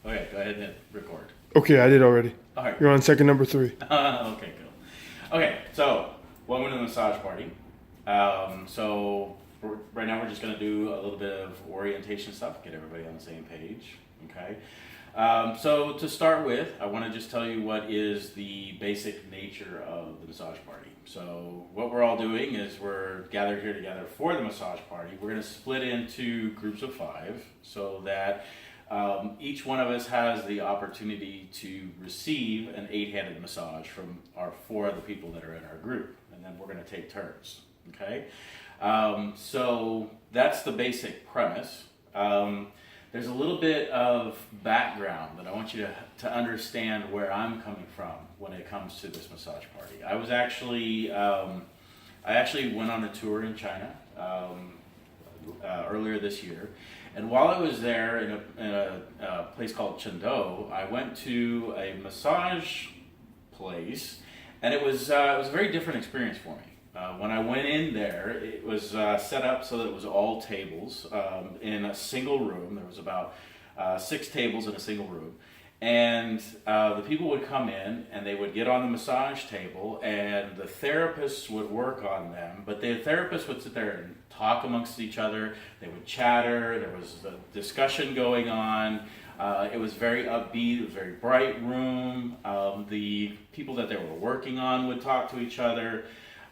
Okay, go ahead and hit record. Okay, I did already. All right. You're on second number 3. Okay, cool. Okay, so welcome to the massage party. Right now we're just going to do a little bit of orientation stuff, get everybody on the same page. Okay. So to start with, I want to just tell you what is the basic nature of the massage party. So what we're all doing is we're gathered here together for the massage party. We're going to split into groups of 5 so that each one of us has the opportunity to receive an 8-handed massage from our 4 other people that are in our group, and then we're going to take turns. Okay, so that's the basic premise. There's a little bit of background that I want you to understand where I'm coming from when it comes to this massage party. I actually went on a tour in China earlier this year, and while I was there in a place called Chengdu, I went to a massage place, and it was a very different experience for me. When I went in there, it was set up so that it was all tables in a single room. There was about 6 tables in a single room. And the people would come in and they would get on the massage table and the therapists would work on them. But the therapists would sit there and talk amongst each other. They would chatter. There was a discussion going on. It was very upbeat. It was a very bright room. The people that they were working on would talk to each other.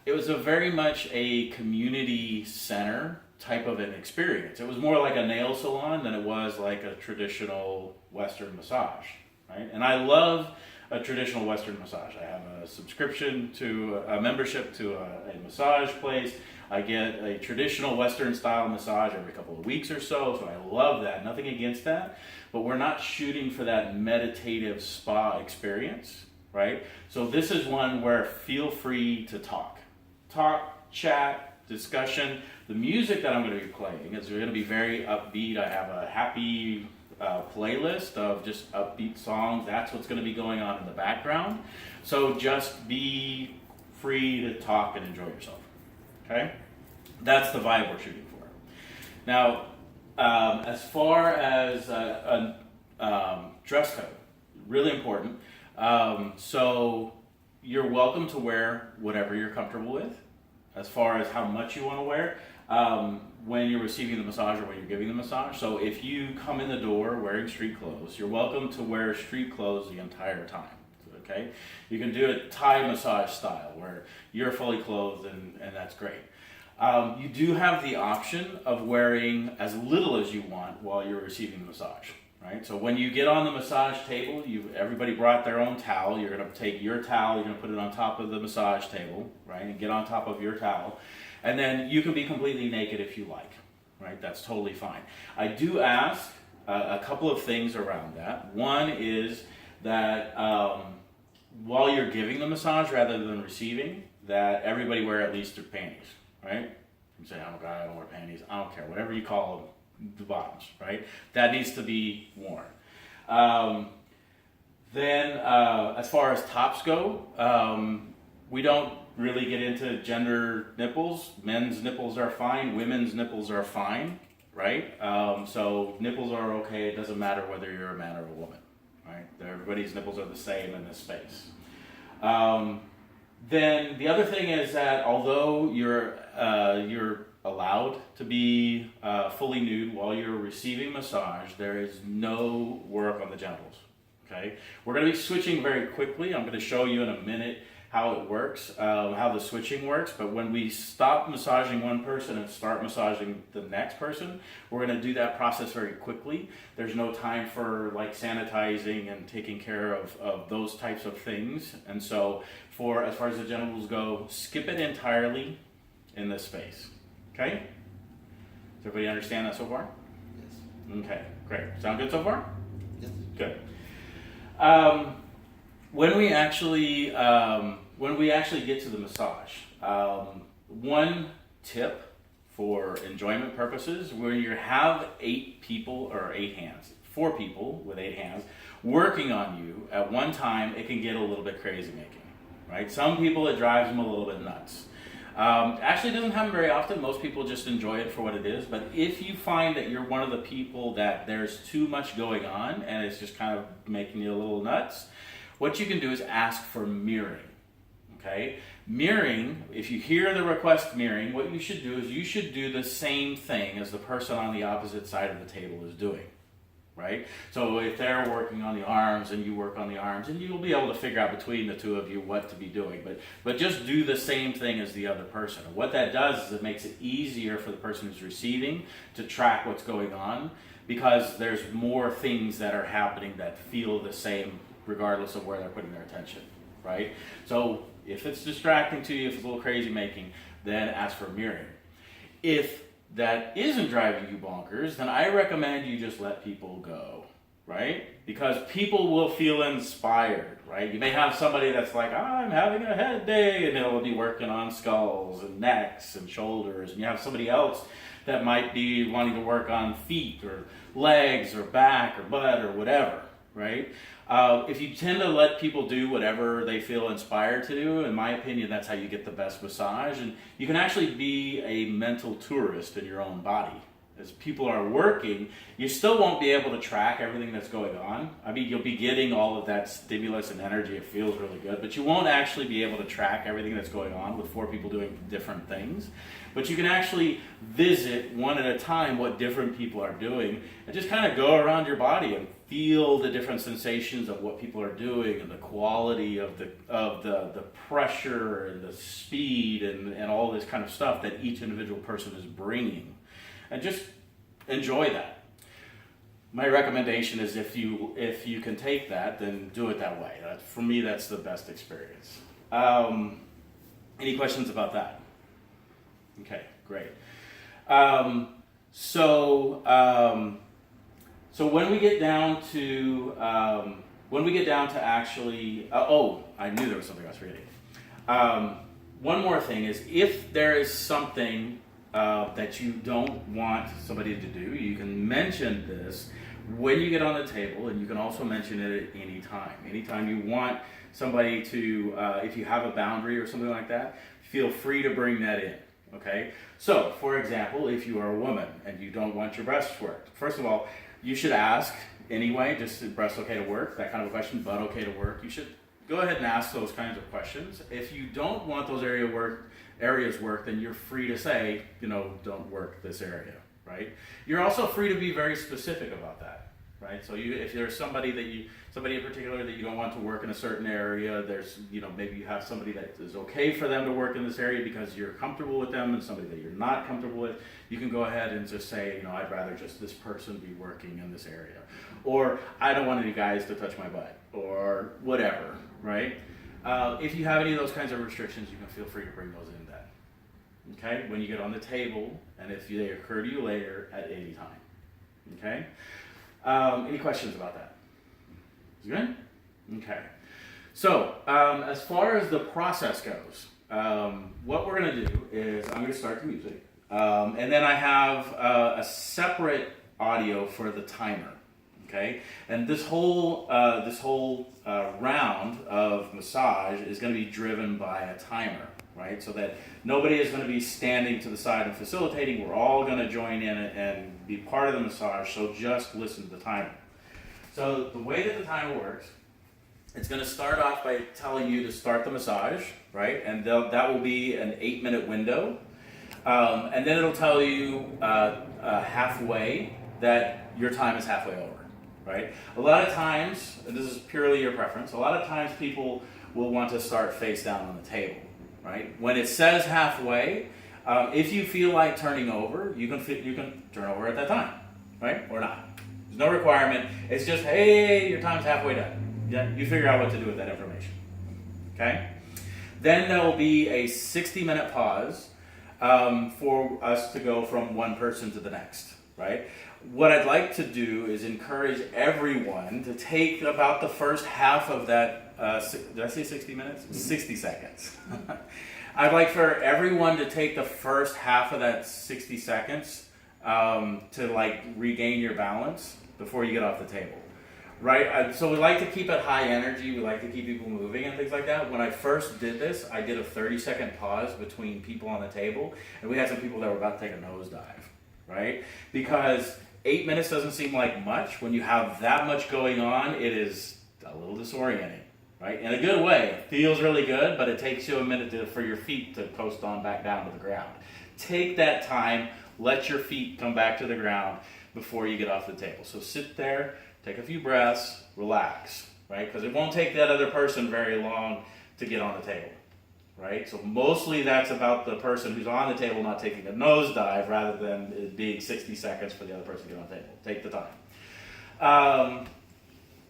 It was very much a community center type of an experience. It was more like a nail salon than it was like a traditional Western massage, right? And I love a traditional Western massage. I have a subscription to a membership to a massage place. I get a traditional Western style massage every couple of weeks or so I love that. Nothing against that, but we're not shooting for that meditative spa experience, right? So this is one where feel free to talk, chat, discussion. The music that I'm going to be playing is going to be very upbeat. I have a happy playlist of just upbeat songs. That's what's going to be going on in the background. So just be free to talk and enjoy yourself. Okay? That's the vibe we're shooting for. Now, as far as dress code, really important. So you're welcome to wear whatever you're comfortable with. As far as how much you want to wear when you're receiving the massage or when you're giving the massage. So if you come in the door wearing street clothes, you're welcome to wear street clothes the entire time. Okay? You can do a Thai massage style where you're fully clothed and that's great. You do have the option of wearing as little as you want while you're receiving the massage. Right? So when you get on the massage table, everybody brought their own towel. You're going to take your towel, you're going to put it on top of the massage table, right? And get on top of your towel. And then you can be completely naked if you like, right? That's totally fine. I do ask a couple of things around that. One is that while you're giving the massage rather than receiving, that everybody wear at least their panties, right? You say, oh God, I don't wear panties. I don't care. Whatever you call them. The bottoms, right? That needs to be worn. Then, as far as tops go, we don't really get into gender nipples. Men's nipples are fine. Women's nipples are fine, right? So nipples are okay. It doesn't matter whether you're a man or a woman, right? Everybody's nipples are the same in this space. Then the other thing is that although you're allowed to be fully nude while you're receiving massage, there is no work on the genitals. Okay, we're going to be switching very quickly. I'm going to show you in a minute how it works, how the switching works. But when we stop massaging one person and start massaging the next person, we're going to do that process very quickly. There's no time for like sanitizing and taking care of those types of things. And so as far as the genitals go, skip it entirely in this space. Okay? Does everybody understand that so far? Yes. Okay, great. Sound good so far? Yes. Good. When we actually get to the massage, one tip for enjoyment purposes, when you have 8 people or 8 hands, 4 people with 8 hands working on you at one time, it can get a little bit crazy making, right? Some people it drives them a little bit nuts. Actually, it doesn't happen very often. Most people just enjoy it for what it is. But if you find that you're one of the people that there's too much going on and it's just kind of making you a little nuts, what you can do is ask for mirroring. Okay? Mirroring, if you hear the request mirroring, what you should do is you should do the same thing as the person on the opposite side of the table is doing. Right? So if they're working on the arms and you work on the arms, and you'll be able to figure out between the two of you what to be doing. But just do the same thing as the other person. And what that does is it makes it easier for the person who's receiving to track what's going on, because there's more things that are happening that feel the same regardless of where they're putting their attention. Right? So if it's distracting to you, if it's a little crazy making, then ask for mirroring. If that isn't driving you bonkers, then I recommend you just let people go, right? Because people will feel inspired, right? You may have somebody that's like, I'm having a head day, and they'll be working on skulls and necks and shoulders, and you have somebody else that might be wanting to work on feet or legs or back or butt or whatever, right? If you tend to let people do whatever they feel inspired to do, in my opinion, that's how you get the best massage. And you can actually be a mental tourist in your own body. As people are working, you still won't be able to track everything that's going on. I mean, you'll be getting all of that stimulus and energy. It feels really good. But you won't actually be able to track everything that's going on with 4 people doing different things. But you can actually visit one at a time what different people are doing and just kind of go around your body and feel the different sensations of what people are doing and the quality of the pressure and the speed and all this kind of stuff that each individual person is bringing. And just enjoy that. My recommendation is if you can take that, then do it that way. For me, that's the best experience. Any questions about that? Okay, great. So when we get down to actually, I knew there was something I was forgetting. One more thing is, if there is something that you don't want somebody to do, you can mention this when you get on the table, and you can also mention it at any time. Anytime you want somebody to, if you have a boundary or something like that, feel free to bring that in. Okay? So, for example, if you are a woman and you don't want your breasts worked, first of all, you should ask anyway, just is breast okay to work, that kind of a question, butt okay to work. You should go ahead and ask those kinds of questions. If you don't want those areas worked, then you're free to say, don't work this area, right? You're also free to be very specific about that, right? So if there's somebody in particular that you don't want to work in a certain area, there's, maybe you have somebody that is okay for them to work in this area because you're comfortable with them, and somebody that you're not comfortable with, you can go ahead and just say, I'd rather just this person be working in this area. Or I don't want any guys to touch my butt, or whatever, right? If you have any of those kinds of restrictions, you can feel free to bring those in then. Okay? When you get on the table, and if they occur to you later, at any time. Okay? Any questions about that? Is it good? Okay. So, as far as the process goes, what we're going to do is I'm going to start the music. And then I have a separate audio for the timer. Okay? And this whole round of massage is going to be driven by a timer, right? So that nobody is going to be standing to the side and facilitating. We're all going to join in and be part of the massage, so just listen to the timer. So the way that the timer works, it's going to start off by telling you to start the massage, right? And that will be an 8-minute window. And then it'll tell you halfway that your time is halfway over. Right? A lot of times, and this is purely your preference, a lot of times people will want to start face down on the table, right? When it says halfway, if you feel like turning over, you can turn over at that time, right? Or not. There's no requirement. It's just, hey, your time's halfway done. Yeah, you figure out what to do with that information. Okay? Then there will be a 60-minute pause for us to go from one person to the next, right? What I'd like to do is encourage everyone to take about the first half of that, did I say 60 minutes? 60 seconds. I'd like for everyone to take the first half of that 60 seconds to regain your balance before you get off the table. right? So we like to keep it high energy. We like to keep people moving and things like that. When I first did this, I did a 30-second pause between people on the table, and we had some people that were about to take a nosedive, right? Because 8 minutes doesn't seem like much. When you have that much going on, it is a little disorienting, right? In a good way. It feels really good, but it takes you a minute for your feet to coast on back down to the ground. Take that time, let your feet come back to the ground before you get off the table. So sit there, take a few breaths, relax, right? Because it won't take that other person very long to get on the table, right? So mostly that's about the person who's on the table not taking a nosedive rather than it being 60 seconds for the other person to get on the table. Take the time.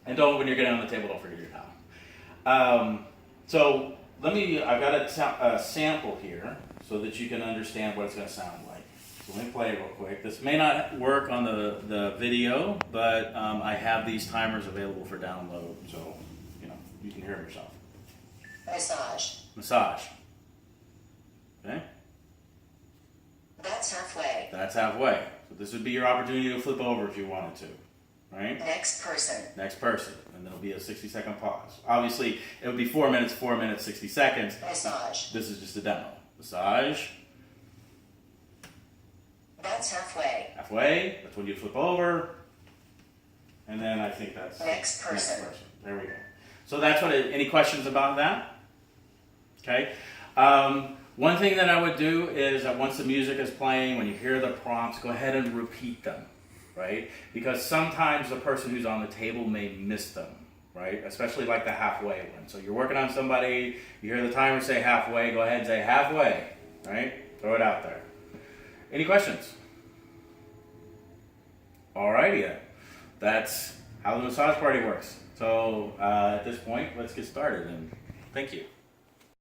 And when you're getting on the table, don't forget your towel. So I've got a sample here so that you can understand what it's going to sound like. So let me play it real quick. This may not work on the video, but I have these timers available for download, so you can hear it yourself. Massage. Okay? That's halfway. That's halfway. So this would be your opportunity to flip over if you wanted to. Right? Next person. And there'll be a 60-second pause. Obviously, it would be 4 minutes, 60 seconds. Massage. This is just a demo. Massage. That's halfway. That's when you flip over. And then I think that's next person. There we go. So that's any questions about that? Okay. One thing that I would do is that once the music is playing, when you hear the prompts, go ahead and repeat them, right? Because sometimes the person who's on the table may miss them, right? Especially like the halfway one. So you're working on somebody, you hear the timer say halfway, go ahead and say halfway, right? Throw it out there. Any questions? Alrighty then. That's how the massage party works. So at this point, let's get started, and thank you.